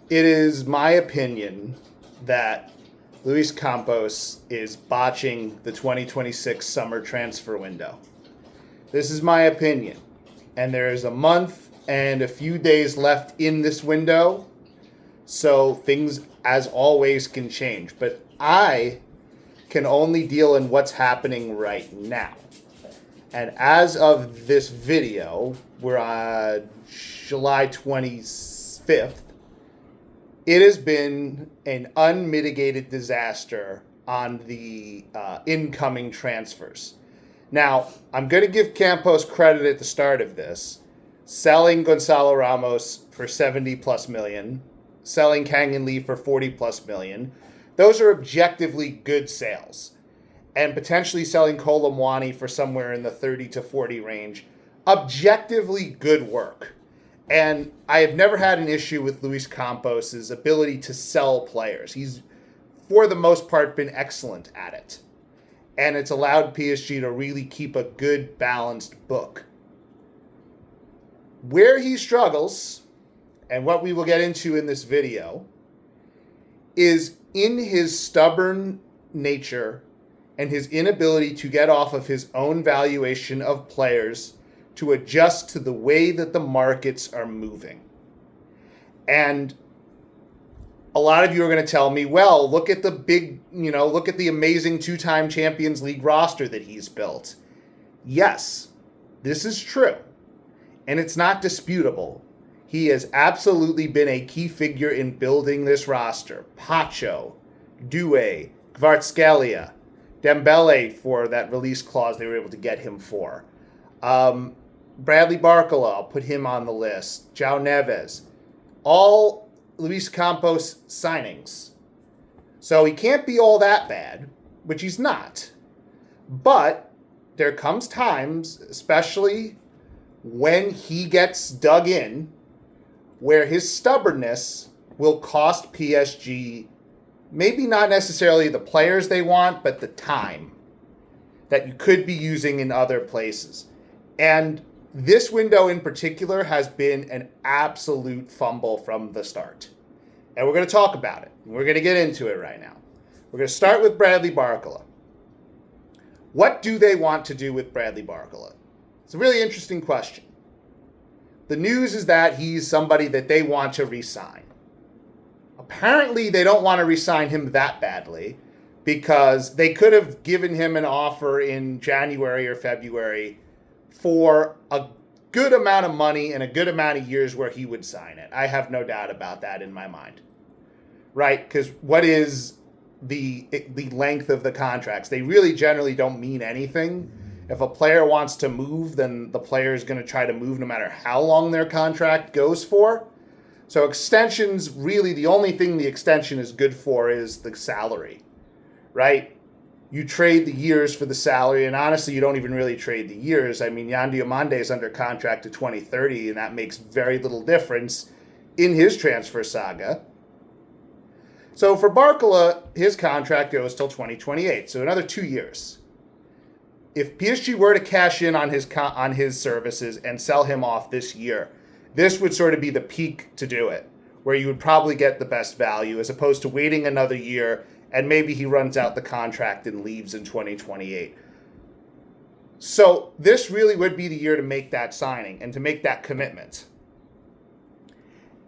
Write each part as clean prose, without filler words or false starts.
It is my opinion that Luis Campos is botching the 2026 summer transfer window. This is my opinion. And there is a month and a few days left in this window, so things, as always, can change. But I can only deal in what's happening right now. And as of this video, we're on July 25th. It has been an unmitigated disaster on the incoming transfers. Now, I'm going to give Campos credit at the start of this. Selling Gonzalo Ramos for 70 plus million, selling Kang and Lee for 40 plus million. Those are objectively good sales. And potentially selling Kolo Muani for somewhere in the 30 to 40 range. Objectively good work. And I have never had an issue with Luis Campos' ability to sell players. He's, for the most part, been excellent at it. And it's allowed PSG to really keep a good, balanced book. Where he struggles, and what we will get into in this video, is in his stubborn nature and his inability to get off of his own valuation of players to adjust to the way that the markets are moving. And a lot of you are going to tell me, well, look at the big, look at the amazing two-time Champions League roster that he's built. Yes, this is true. And it's not disputable. He has absolutely been a key figure in building this roster. Pacho, Doué, Kvaratskhelia, Dembele for that release clause they were able to get him for. Bradley Barcola, I'll put him on the list. João Neves. All Luis Campos signings. So he can't be all that bad, which he's not. But there comes times, especially when he gets dug in, where his stubbornness will cost PSG maybe not necessarily the players they want, but the time that you could be using in other places. And this window in particular has been an absolute fumble from the start. And we're going to talk about it. We're going to get into it right now. We're going to start with Bradley Barcola. What do they want to do with Bradley Barcola? It's a really interesting question. The news is that he's somebody that they want to re-sign. Apparently, they don't want to re-sign him that badly because they could have given him an offer in January or February for a good amount of money and a good amount of years where he would sign it. I have no doubt about that in my mind. Right? Because what is the length of the contracts? They really generally don't mean anything. If a player wants to move, then the player is going to try to move no matter how long their contract goes for. So extensions, really the only thing the extension is good for is the salary, right? You trade the years for the salary, and honestly, you don't even really trade the years. I mean, Yan Diomande is under contract to 2030, and that makes very little difference in his transfer saga. So for Barcola, his contract goes till 2028, so another 2 years. If PSG were to cash in on his services and sell him off this year, this would sort of be the peak to do it, where you would probably get the best value as opposed to waiting another year and maybe he runs out the contract and leaves in 2028. So this really would be the year to make that signing and to make that commitment.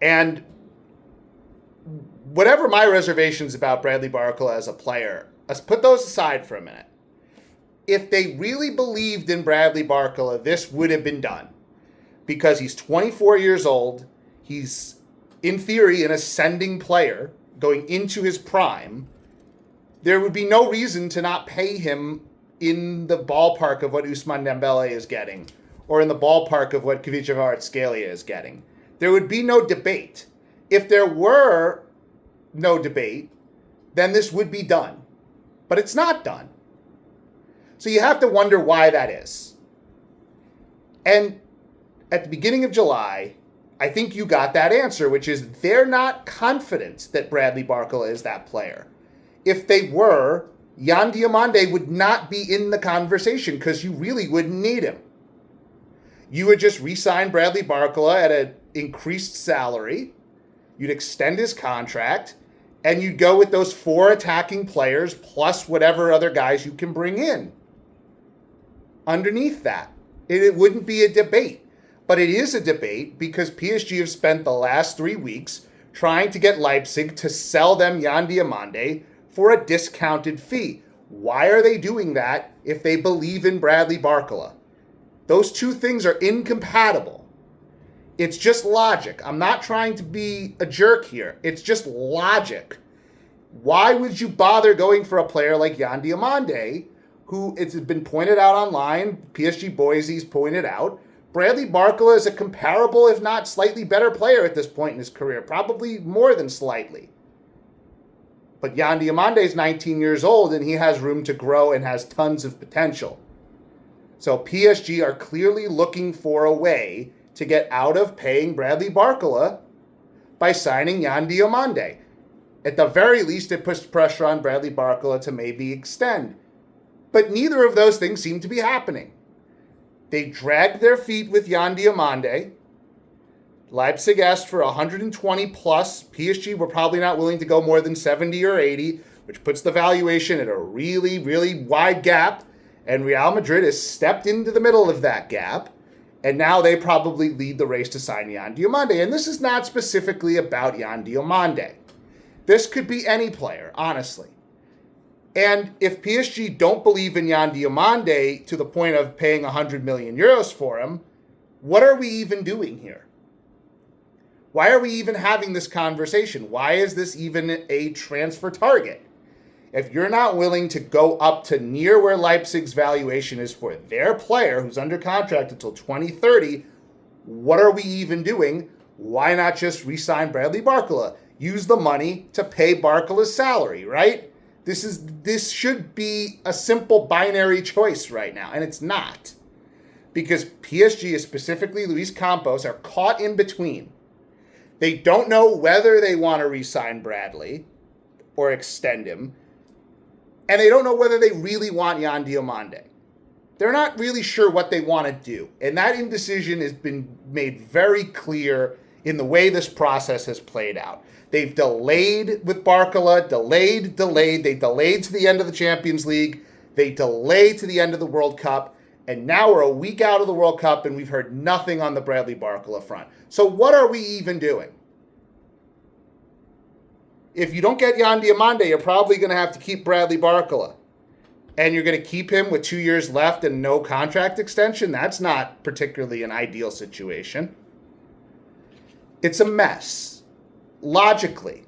And whatever my reservations about Bradley Barcola as a player, let's put those aside for a minute. If they really believed in Bradley Barcola, this would have been done. Because he's 24 years old, he's, in theory, an ascending player going into his prime. There would be no reason to not pay him in the ballpark of what Ousmane Dembele is getting, or in the ballpark of what Kvaratskhelia is getting. There would be no debate. If there were no debate, then this would be done. But it's not done. So you have to wonder why that is. And at the beginning of July, I think you got that answer, which is they're not confident that Bradley Barcola is that player. If they were, Yan Diomande would not be in the conversation because you really wouldn't need him. You would just re-sign Bradley Barcola at an increased salary you'd extend his contract, and you'd go with those 4 attacking players plus whatever other guys you can bring in. Underneath that, it wouldn't be a debate. But it is a debate because PSG have spent the last 3 weeks trying to get Leipzig to sell them Yan Diomande for a discounted fee. Why are they doing that if they believe in Bradley Barcola? Those two things are incompatible. It's just logic. I'm not trying to be a jerk here. It's just logic. Why would you bother going for a player like Yan Diomande, who it's been pointed out online, PSG Boise's pointed out, Bradley Barcola is a comparable, if not slightly better player at this point in his career, probably more than slightly. But Yan Diomande is 19 years old and he has room to grow and has tons of potential. So PSG are clearly looking for a way to get out of paying Bradley Barcola by signing Yan Diomande. At the very least, it puts pressure on Bradley Barcola to maybe extend. But neither of those things seem to be happening. They dragged their feet with Yan Diomande. Leipzig asked for 120 plus. PSG were probably not willing to go more than 70 or 80, which puts the valuation at a really, really wide gap. And Real Madrid has stepped into the middle of that gap. And now they probably lead the race to sign Yan Diomande. And this is not specifically about Yan Diomande. This could be any player, honestly. And if PSG don't believe in Yan Diomande to the point of paying 100 million euros for him, what are we even doing here? Why are we even having this conversation? Why is this even a transfer target? If you're not willing to go up to near where Leipzig's valuation is for their player who's under contract until 2030, what are we even doing? Why not just re-sign Bradley Barcola? Use the money to pay Barcola's salary, right? This should be a simple binary choice right now, and it's not. Because PSG, specifically Luis Campos, are caught in between. They don't know whether they want to re-sign Bradley or extend him, and they don't know whether they really want Yan Diomande. They're not really sure what they want to do, and that indecision has been made very clear in the way this process has played out. They've delayed with Barcola, delayed. They delayed to the end of the Champions League. They delayed to the end of the World Cup. And now we're a week out of the World Cup and we've heard nothing on the Bradley Barcola front. So what are we even doing? If you don't get Yan Diomande, you're probably going to have to keep Bradley Barcola. And you're going to keep him with 2 years left and no contract extension? That's not particularly an ideal situation. It's a mess. Logically,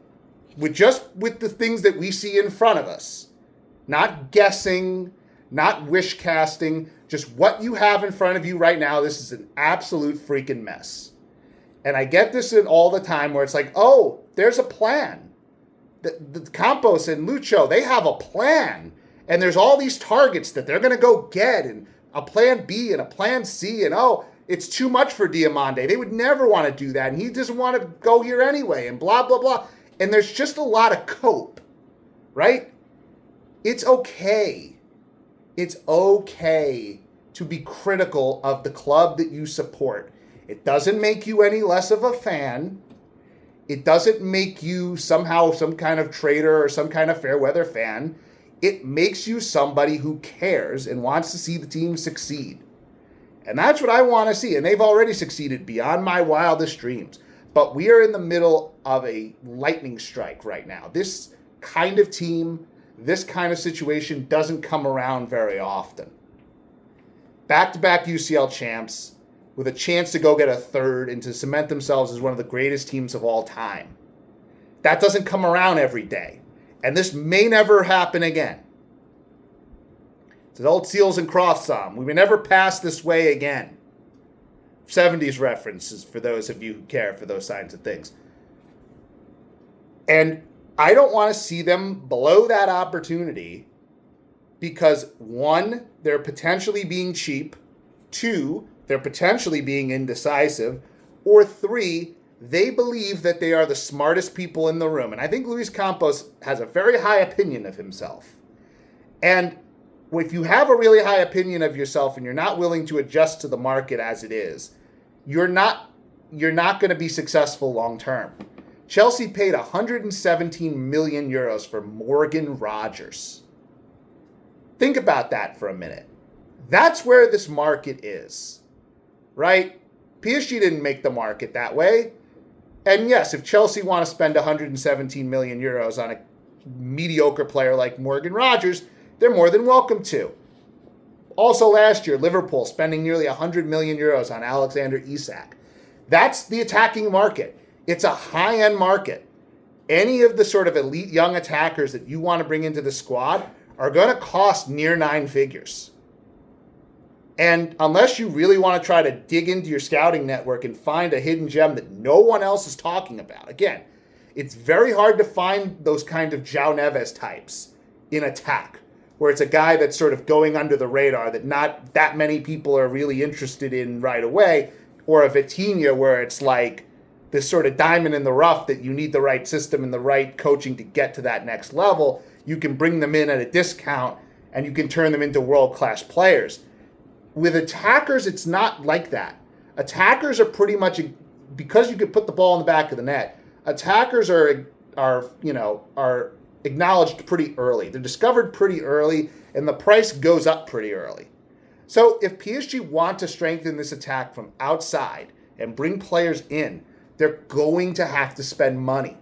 with the things that we see in front of us, not guessing, not wish casting, just what you have in front of you right now, this is an absolute freaking mess. And I get this in all the time where it's like, oh, there's a plan. The Campos and Lucho, they have a plan. And there's all these targets that they're going to go get, and a plan B and a plan C, and oh, it's too much for Diomande. They would never want to do that, and he doesn't want to go here anyway, and blah, blah, blah. And there's just a lot of cope, right? It's okay. It's okay to be critical of the club that you support. It doesn't make you any less of a fan. It doesn't make you somehow some kind of traitor or some kind of fair weather fan. It makes you somebody who cares and wants to see the team succeed. And that's what I want to see. And they've already succeeded beyond my wildest dreams. But we are in the middle of a lightning strike right now. This kind of team, this kind of situation doesn't come around very often. Back-to-back UCL champs with a chance to go get a third and to cement themselves as one of the greatest teams of all time. That doesn't come around every day. And this may never happen again. It's an old Seals and Crofts song. We may never pass this way again. 70s references for those of you who care for those kinds of things. And I don't want to see them blow that opportunity because, one, they're potentially being cheap. Two, they're potentially being indecisive. Or three, they believe that they are the smartest people in the room. And I think Luis Campos has a very high opinion of himself. And if you have a really high opinion of yourself and you're not willing to adjust to the market as it is, you're not going to be successful long term. Chelsea paid 117 million euros for Morgan Rogers. Think about that for a minute. That's where this market is, right? PSG didn't make the market that way. And yes, if Chelsea want to spend 117 million euros on a mediocre player like Morgan Rogers, they're more than welcome to. Also last year, Liverpool spending nearly 100 million euros on Alexander Isak. That's the attacking market. It's a high-end market. Any of the sort of elite young attackers that you want to bring into the squad are going to cost near 9 figures. And unless you really want to try to dig into your scouting network and find a hidden gem that no one else is talking about, again, it's very hard to find those kind of João Neves types in attack, where it's a guy that's sort of going under the radar that not that many people are really interested in right away, or a Vitinha where it's like this sort of diamond in the rough that you need the right system and the right coaching to get to that next level. You can bring them in at a discount and you can turn them into world-class players. With attackers, it's not like that. Attackers are pretty much, because you could put the ball in the back of the net, attackers are acknowledged pretty early. They're discovered pretty early, and the price goes up pretty early. So if PSG want to strengthen this attack from outside and bring players in, they're going to have to spend money.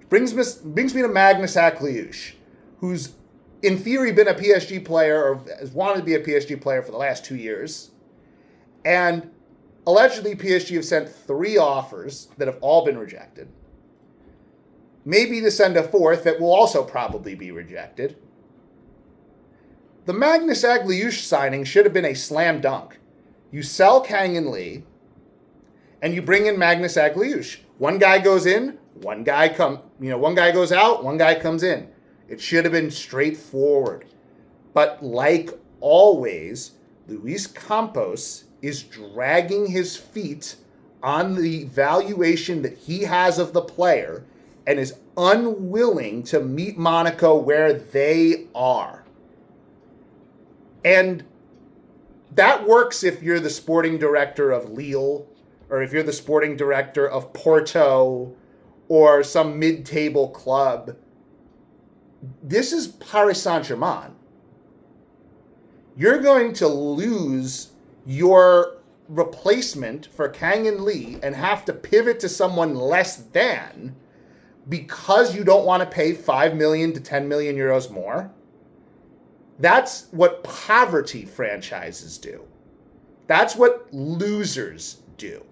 Brings me to Magnus Akliouche, who's in theory been a PSG player or has wanted to be a PSG player for the last 2 years. And allegedly PSG have sent 3 offers that have all been rejected. Maybe to send a 4th that will also probably be rejected. The Magnus Akliouche signing should have been a slam dunk. You sell Kang-in Lee and you bring in Magnus Akliouche. One guy goes in, one guy goes out, one guy comes in. It should have been straightforward. But like always, Luis Campos is dragging his feet on the valuation that he has of the player and is unwilling to meet Monaco where they are. And that works if you're the sporting director of Lille, or if you're the sporting director of Porto, or some mid-table club. This is Paris Saint-Germain. You're going to lose your replacement for Kang-in Lee and have to pivot to someone less than because you don't want to pay 5 million to 10 million euros more. That's what poverty franchises do. That's what losers do.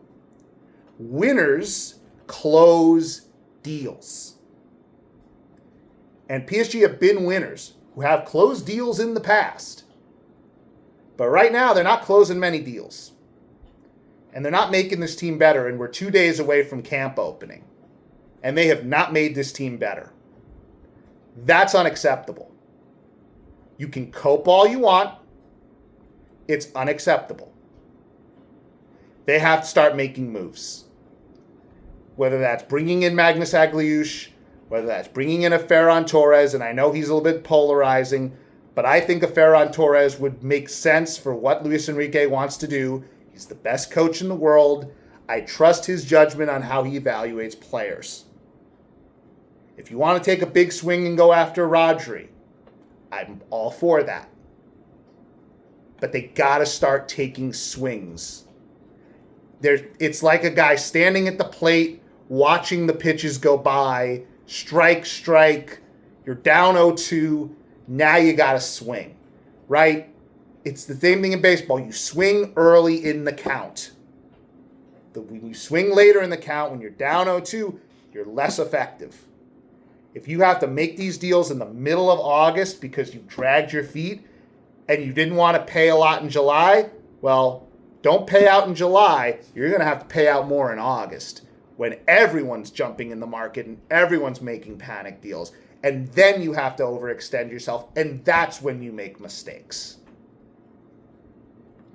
Winners close deals. And PSG have been winners who have closed deals in the past. But right now, they're not closing many deals. And they're not making this team better. And we're 2 days away from camp opening. And they have not made this team better. That's unacceptable. You can cope all you want. It's unacceptable. They have to start making moves. Whether that's bringing in Magnus Akliouche, whether that's bringing in a Ferran Torres, and I know he's a little bit polarizing, but I think a Ferran Torres would make sense for what Luis Enrique wants to do. He's the best coach in the world. I trust his judgment on how he evaluates players. If you want to take a big swing and go after Rodri, I'm all for that. But they got to start taking swings. It's like a guy standing at the plate, watching the pitches go by, strike, you're down 0-2, now you got to swing, right? It's the same thing in baseball. You swing early in the count. When you swing later in the count, when you're down 0-2, you're less effective. If you have to make these deals in the middle of August because you dragged your feet and you didn't want to pay a lot in July, well, don't pay out in July. You're going to have to pay out more in August when everyone's jumping in the market and everyone's making panic deals. And then you have to overextend yourself, and that's when you make mistakes.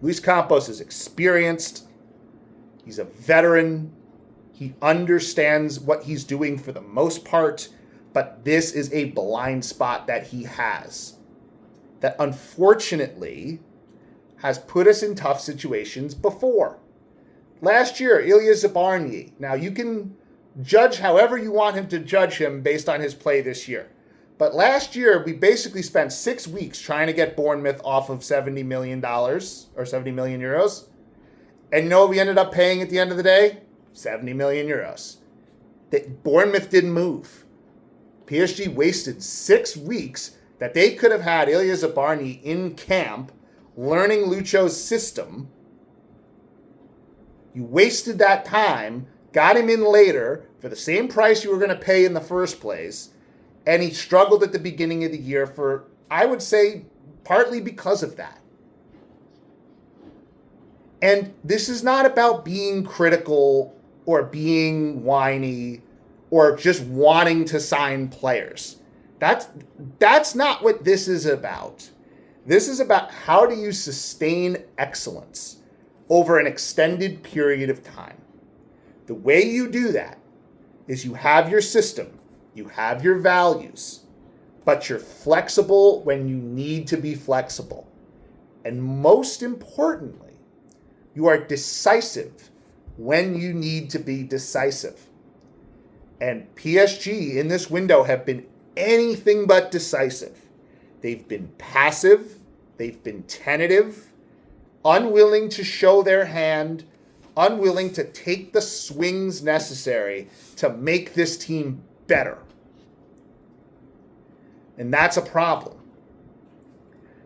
Luis Campos is experienced. He's a veteran. He understands what he's doing for the most part, but this is a blind spot that he has that unfortunately has put us in tough situations before. Last year, Ilya Zabarny. Now, you can judge however you want him to judge him based on his play this year. But last year, we basically spent 6 weeks trying to get Bournemouth off of $70 million or 70 million euros. And you know what we ended up paying at the end of the day? 70 million euros. Bournemouth didn't move. PSG wasted 6 weeks that they could have had Ilya Zabarny in camp learning Lucho's system. You wasted that time, got him in later for the same price you were going to pay in the first place, and he struggled at the beginning of the year for, I would say, partly because of that. And this is not about being critical or being whiny or just wanting to sign players. That's not what this is about. This is about how do you sustain excellence over an extended period of time. The way you do that is you have your system, you have your values, but you're flexible when you need to be flexible. And most importantly, you are decisive when you need to be decisive. And PSG in this window have been anything but decisive. They've been passive, they've been tentative, unwilling to show their hand, unwilling to take the swings necessary to make this team better. And that's a problem.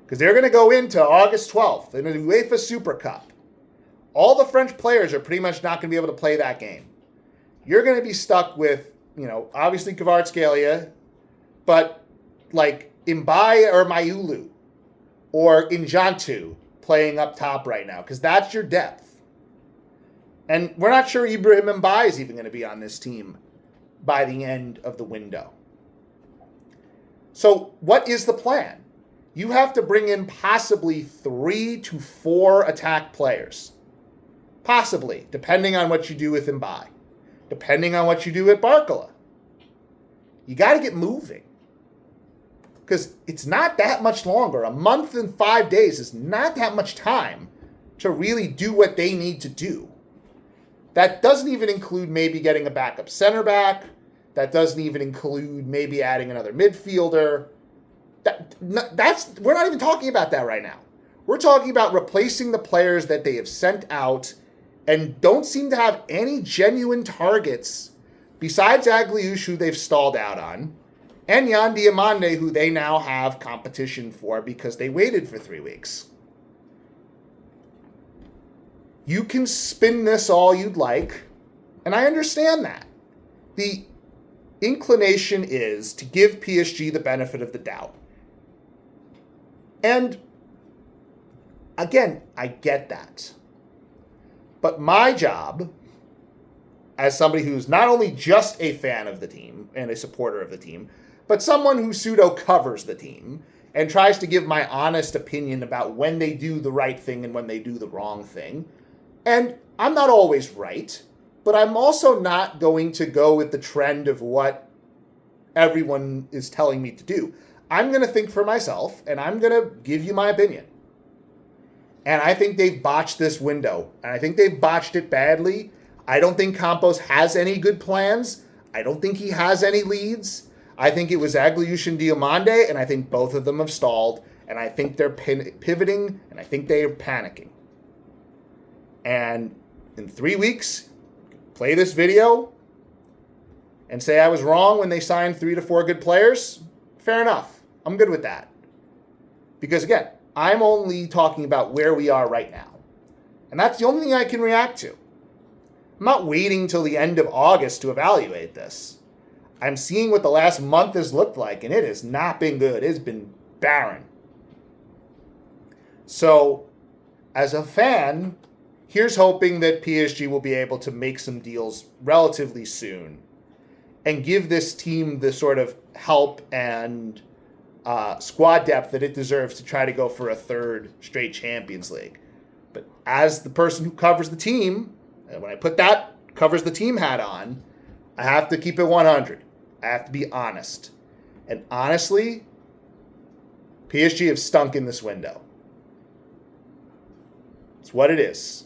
Because they're going to go into August 12th in the UEFA Super Cup. All the French players are pretty much not going to be able to play that game. You're going to be stuck with, obviously Kvaratskhelia, but like Mbaye or Mayulu or Injantu playing up top right now, because that's your depth. And we're not sure Ibrahim Mbaye is even going to be on this team by the end of the window. So what is the plan? You have to bring in possibly 3 to 4 attack players. Possibly, depending on what you do with Mbaye. Depending on what you do with Barcola. You got to get moving. Because it's not that much longer. A month and 5 days is not that much time to really do what they need to do. That doesn't even include maybe getting a backup center back. That doesn't even include maybe adding another midfielder. We're not even talking about that right now. We're talking about replacing the players that they have sent out and don't seem to have any genuine targets besides Agliouche, who they've stalled out on, and Yan Diomande, who they now have competition for because they waited for 3 weeks. You can spin this all you'd like, and I understand that. The inclination is to give PSG the benefit of the doubt. And again, I get that. But my job, as somebody who's not only just a fan of the team and a supporter of the team, but someone who pseudo covers the team and tries to give my honest opinion about when they do the right thing and when they do the wrong thing. And I'm not always right, but I'm also not going to go with the trend of what everyone is telling me to do. I'm going to think for myself, and I'm going to give you my opinion. And I think they've botched this window, and I think they've botched it badly. I don't think Campos has any good plans. I don't think he has any leads. I think it was Agliouche and Diomande, and I think both of them have stalled, and I think they're pivoting, and I think they are panicking. And in 3 weeks, play this video and say I was wrong when they signed 3 to 4 good players. Fair enough. I'm good with that. Because again, I'm only talking about where we are right now. And that's the only thing I can react to. I'm not waiting till the end of August to evaluate this. I'm seeing what the last month has looked like, and it has not been good. It's been barren. So, as a fan, here's hoping that PSG will be able to make some deals relatively soon and give this team the sort of help and squad depth that it deserves to try to go for a 3rd straight Champions League. But as the person who covers the team, and when I put that covers the team hat on, I have to keep it 100. I have to be honest. And honestly, PSG have stunk in this window. It's what it is.